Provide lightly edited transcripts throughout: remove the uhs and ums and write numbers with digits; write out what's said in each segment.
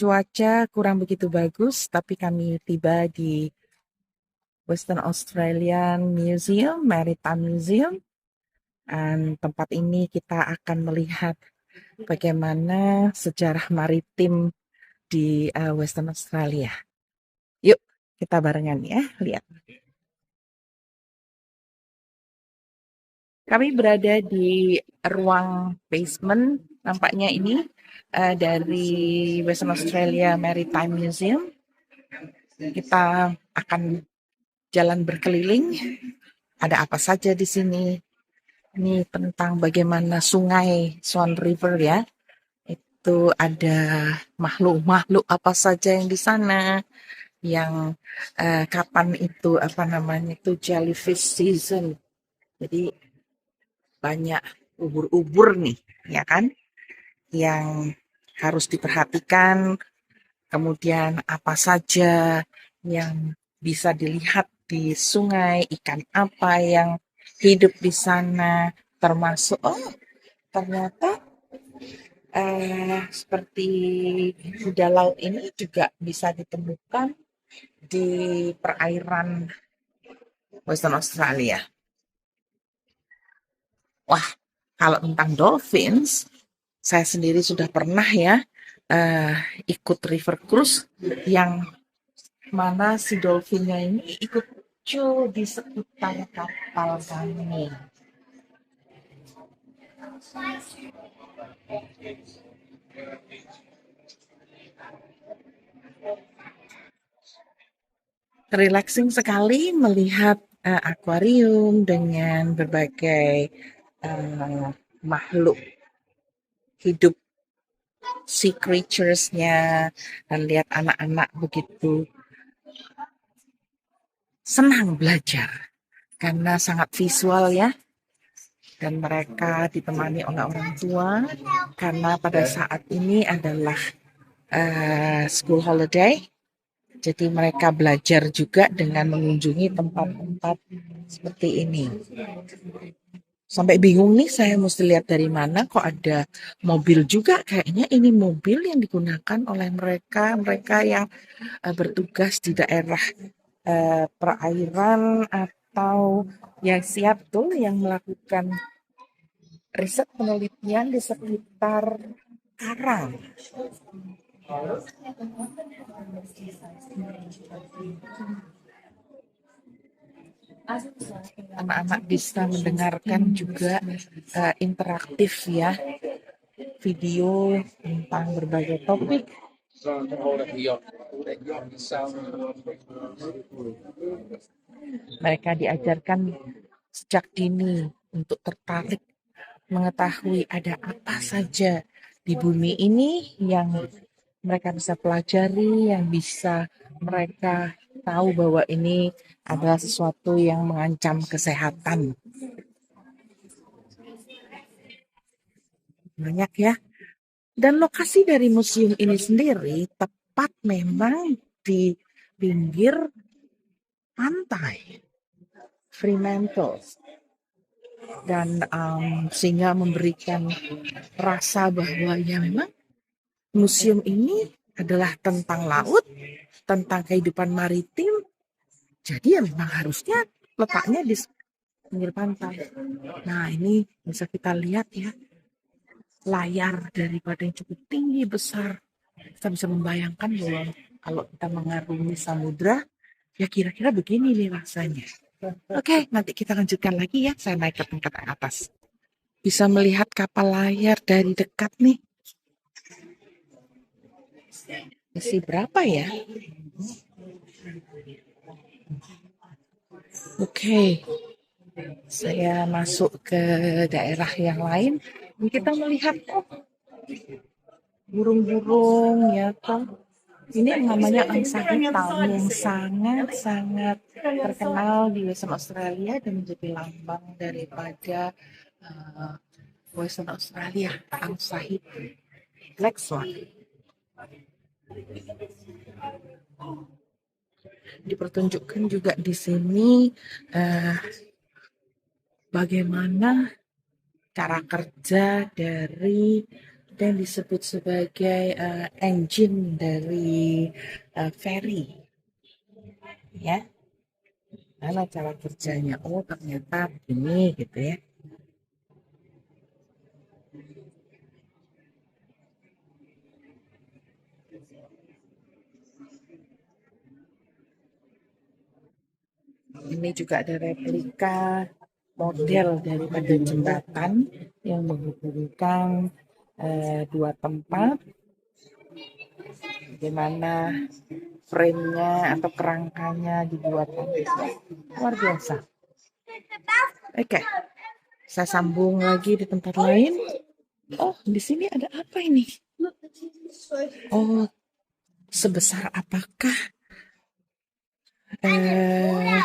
Cuaca kurang begitu bagus, tapi kami tiba di Western Australian Museum, Maritime Museum. Dan tempat ini kita akan melihat bagaimana sejarah maritim di Western Australia. Yuk, kita barengan ya, lihat. Kami berada di ruang basement, nampaknya ini dari Western Australia Maritime Museum. Kita akan jalan berkeliling. Ada apa saja di sini? Ini tentang bagaimana sungai Swan River ya. Itu ada makhluk-makhluk apa saja yang di sana. Yang kapan itu apa namanya itu jellyfish season. Jadi banyak ubur-ubur nih, ya kan? Yang harus diperhatikan. Kemudian apa saja yang bisa dilihat di sungai, ikan apa yang hidup di sana, termasuk ternyata seperti kuda laut ini juga bisa ditemukan di perairan Western Australia. Wah, kalau tentang dolphins, saya sendiri sudah pernah ya eh, ikut river cruise yang mana si dolphinnya ini ikut muncul di sekitar kapal kami. Relaxing sekali melihat akuarium dengan berbagai makhluk hidup, sea creatures-nya, dan lihat anak-anak begitu senang belajar karena sangat visual ya, dan mereka ditemani oleh orang tua karena pada saat ini adalah school holiday. Jadi mereka belajar juga dengan mengunjungi tempat-tempat seperti ini. Sampai bingung nih saya mesti lihat dari mana, kok ada mobil juga. Kayaknya ini mobil yang digunakan oleh mereka yang bertugas di daerah perairan atau yang siap tuh yang melakukan riset penelitian di sekitar karang. Anak-anak bisa mendengarkan juga interaktif ya, video tentang berbagai topik. Mereka diajarkan sejak dini untuk tertarik mengetahui ada apa saja di bumi ini yang mereka bisa pelajari, yang bisa mereka tahu bahwa ini adalah sesuatu yang mengancam kesehatan. Banyak ya. Dan lokasi dari museum ini sendiri tepat memang di pinggir pantai Fremantle. Dan sehingga memberikan rasa bahwa ya memang museum ini adalah tentang laut, tentang kehidupan maritim. Jadi ya memang harusnya letaknya di pinggir pantai. Nah ini bisa kita lihat ya, layar daripada yang cukup tinggi, besar. Kita bisa membayangkan bahwa kalau kita mengarungi samudra, ya kira-kira begini nih rasanya. Oke, nanti kita lanjutkan lagi ya. Saya naik ke tingkat atas. Bisa melihat kapal layar dari dekat nih. Isi berapa ya? Oke, saya masuk ke daerah yang lain. Kita melihat burung-burung ya toh. Ini namanya angsa hitam yang sangat-sangat terkenal di Western Australia dan menjadi lambang daripada Western Australia, angsa hitam, black swan. Dipertunjukkan juga di sini bagaimana cara kerja dari ada yang disebut sebagai engine dari ferry, ya. Mana cara kerjanya? Oh, ternyata ini gitu ya. Ini juga ada replika model daripada jembatan yang menghubungkan dua tempat, di mana frame-nya atau kerangkanya dibuat luar biasa. Oke, saya sambung lagi di tempat lain. Oh, di sini ada apa ini? Oh, sebesar apakah eh,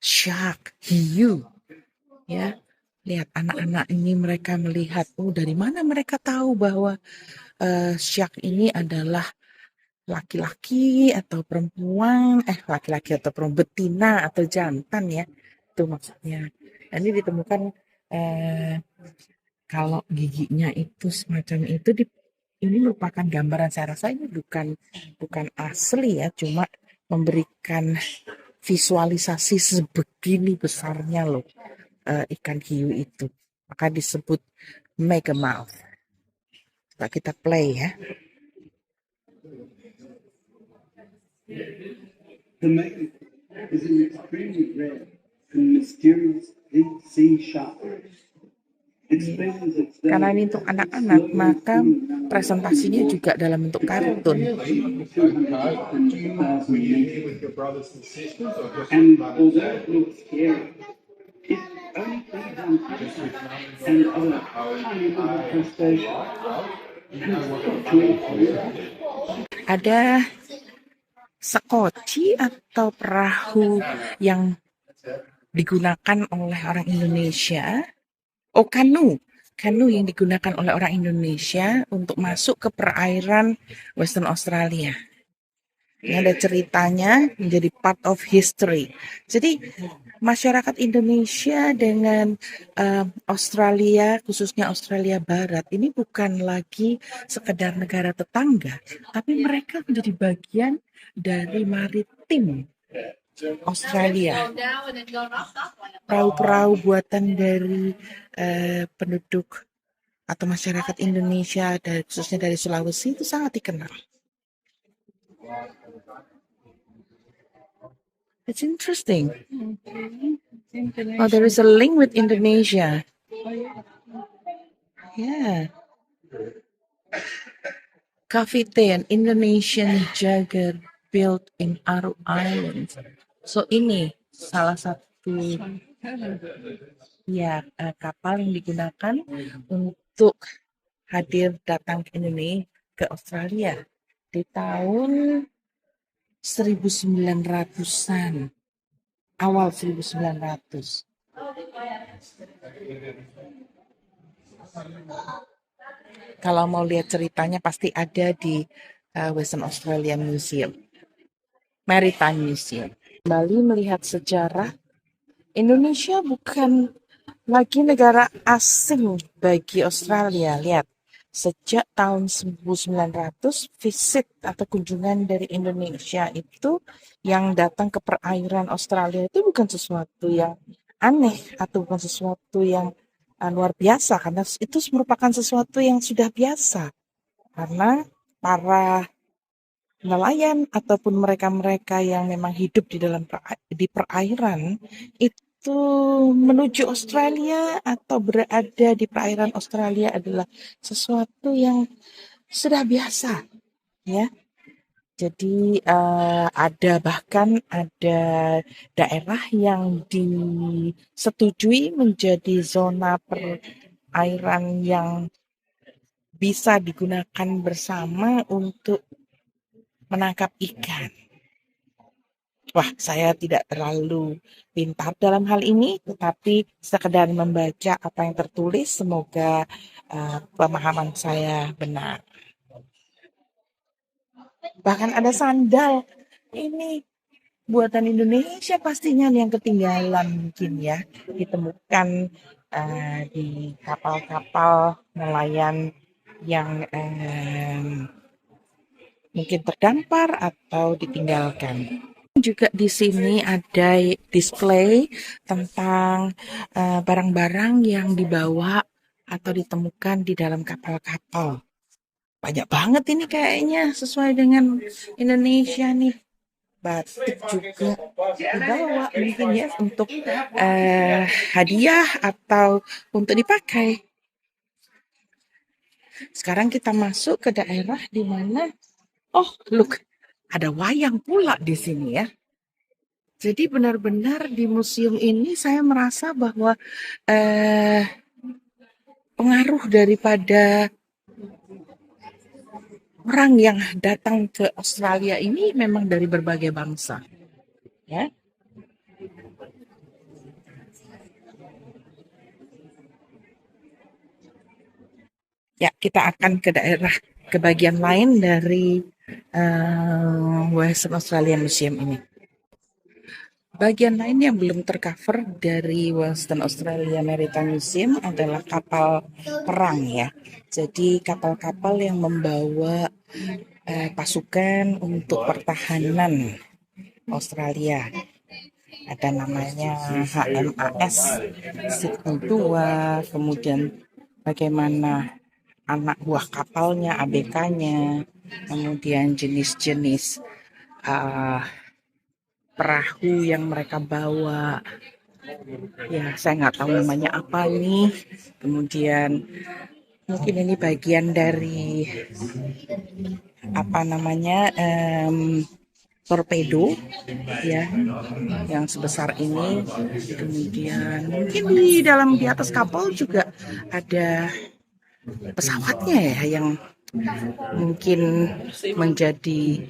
shark, hiu? Ya, lihat anak-anak ini, mereka melihat. Oh, dari mana mereka tahu bahwa shark ini adalah laki-laki atau perempuan? Laki-laki atau perempuan, betina atau jantan ya? Itu maksudnya. Ini ditemukan eh, kalau giginya itu semacam itu ini merupakan gambaran. Saya rasa ini bukan asli ya, cuma memberikan visualisasi sebegini besarnya loh ikan hiu itu. Maka disebut megamouth. Coba kita play ya. The megamouth is an extremely rare and mysterious deep sea shark. Karena ini untuk anak-anak, maka presentasinya juga dalam bentuk kartun. And although it looks scary, it only feeds on plankton and other tiny little crustaceans. Ada sekoci atau perahu yang digunakan oleh orang Indonesia. Oh, kanu yang digunakan oleh orang Indonesia untuk masuk ke perairan Western Australia. Ini ada ceritanya, menjadi part of history. Jadi masyarakat Indonesia dengan Australia, khususnya Australia Barat, ini bukan lagi sekedar negara tetangga, tapi mereka menjadi bagian dari maritim Australia. Perahu-perahu buatan dari penduduk atau masyarakat Indonesia, khususnya dari Sulawesi, itu sangat dikenal. It's interesting. Oh, there is a link with Indonesia. Yeah. Cavite, an Indonesian jagger built in Aru Island. So ini salah satu ya kapal yang digunakan untuk hadir datang ke Indonesia, ke Australia di tahun 1900-an, awal 1900. Kalau mau lihat ceritanya pasti ada di Western Australia Museum, Maritime Museum. Kembali melihat sejarah, Indonesia bukan lagi negara asing bagi Australia. Lihat, sejak tahun 1900 visit atau kunjungan dari Indonesia itu yang datang ke perairan Australia itu bukan sesuatu yang aneh atau bukan sesuatu yang luar biasa, karena itu merupakan sesuatu yang sudah biasa, karena para nelayan ataupun mereka-mereka yang memang hidup di perairan itu menuju Australia atau berada di perairan Australia adalah sesuatu yang sudah biasa, ya. Jadi bahkan ada daerah yang disetujui menjadi zona perairan yang bisa digunakan bersama untuk menangkap ikan. Wah, saya tidak terlalu pintar dalam hal ini, tetapi sekedar membaca apa yang tertulis, semoga pemahaman saya benar. Bahkan ada sandal. Ini buatan Indonesia pastinya yang ketinggalan mungkin ya, ditemukan di kapal-kapal nelayan yang mungkin terdampar atau ditinggalkan. Juga di sini ada display tentang barang-barang yang dibawa atau ditemukan di dalam kapal-kapal. Banyak banget ini kayaknya sesuai dengan Indonesia nih. Batik juga dibawa mungkin ya untuk hadiah atau untuk dipakai. Sekarang kita masuk ke daerah di mana, oh look, ada wayang pula di sini ya. Jadi benar-benar di museum ini saya merasa bahwa pengaruh daripada orang yang datang ke Australia ini memang dari berbagai bangsa, ya. Ya, kita akan ke daerah ke bagian lain dari Western Australian Museum ini. Bagian lain yang belum tercover dari Western Australia Maritime Museum adalah kapal perang ya. Jadi kapal-kapal yang membawa pasukan untuk pertahanan Australia. Ada namanya HMAS Sydney 2, kemudian bagaimana anak buah kapalnya, ABK-nya, kemudian jenis-jenis perahu yang mereka bawa. Ya, saya nggak tahu namanya apa ini. Kemudian mungkin ini bagian dari apa namanya torpedo ya yang sebesar ini. Kemudian mungkin di atas kapal juga ada pesawatnya ya yang mungkin menjadi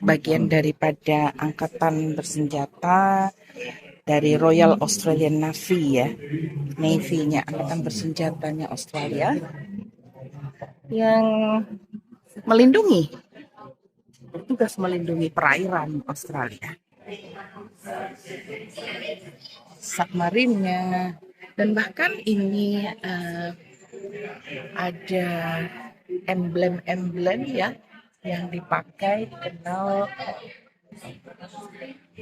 bagian daripada angkatan bersenjata dari Royal Australian Navy ya, Navy-nya, angkatan bersenjatanya Australia yang melindungi, bertugas melindungi perairan Australia. Submarinnya, dan bahkan ini ada emblem-emblem ya yang dipakai dikenal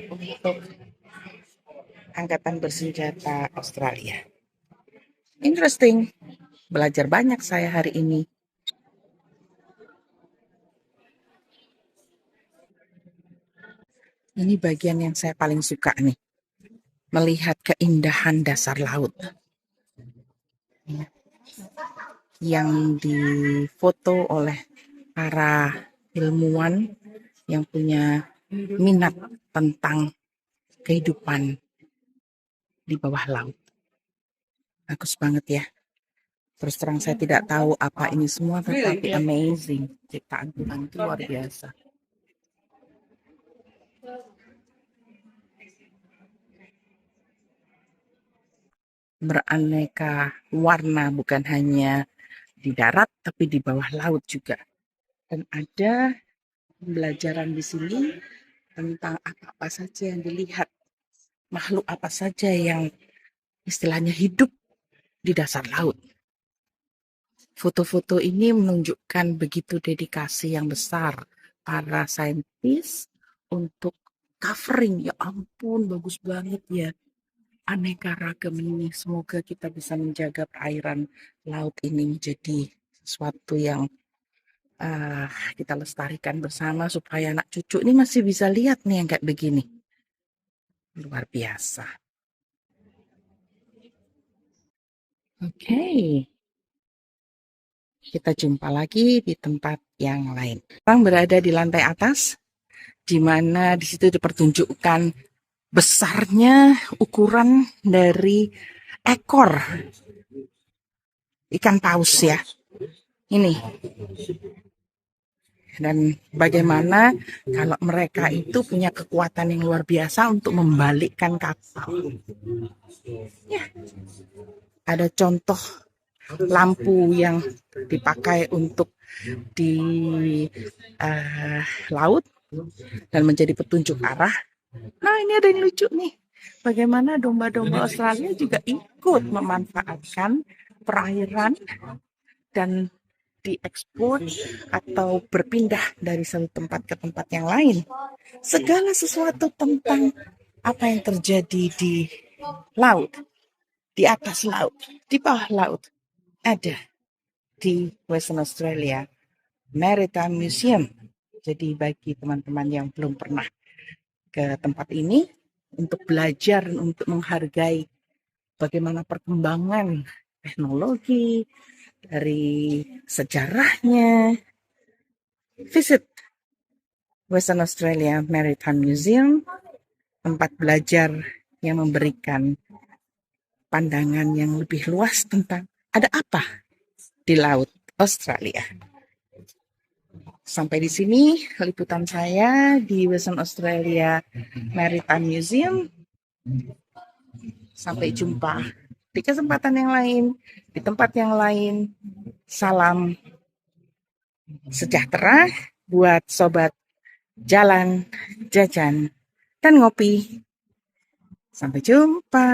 untuk angkatan bersenjata Australia. Interesting, belajar banyak saya hari ini. Ini bagian yang saya paling suka nih, melihat keindahan dasar laut yang difoto oleh para ilmuwan yang punya minat tentang kehidupan di bawah laut. Bagus banget ya. Terus terang saya tidak tahu apa ini semua, tetapi amazing. Ciptaan Tuhan itu luar biasa. Beraneka warna, bukan hanya di darat, tapi di bawah laut juga. Dan ada pembelajaran di sini tentang apa-apa saja yang dilihat, makhluk apa saja yang istilahnya hidup di dasar laut. Foto-foto ini menunjukkan begitu dedikasi yang besar para saintis untuk covering. Ya ampun, bagus banget ya. Aneka ragam ini. Semoga kita bisa menjaga perairan laut ini menjadi sesuatu yang kita lestarikan bersama supaya anak cucu ini masih bisa lihat nih yang kayak begini. Luar biasa. Oke. Kita jumpa lagi di tempat yang lain. Sekarang berada di lantai atas, di mana di situ dipertunjukkan besarnya ukuran dari ekor ikan paus ya. Ini. Dan bagaimana kalau mereka itu punya kekuatan yang luar biasa untuk membalikkan kapal. Ya. Ada contoh lampu yang dipakai untuk di laut dan menjadi petunjuk arah. Nah, ini ada yang lucu nih. bagaimana domba-domba Australia juga ikut memanfaatkan perairan dan diekspor atau berpindah dari satu tempat ke tempat yang lain. Segala sesuatu tentang apa yang terjadi di laut, di atas laut, di bawah laut, ada di Western Australia Maritime Museum. Jadi bagi teman-teman yang belum pernah ke tempat ini, untuk belajar, untuk menghargai bagaimana perkembangan teknologi, dari sejarahnya, visit Western Australia Maritime Museum, tempat belajar yang memberikan pandangan yang lebih luas tentang ada apa di laut Australia. Sampai di sini liputan saya di Western Australia Maritime Museum. Sampai jumpa di kesempatan yang lain, di tempat yang lain. Salam sejahtera buat sobat jalan, jajan, dan ngopi. Sampai jumpa.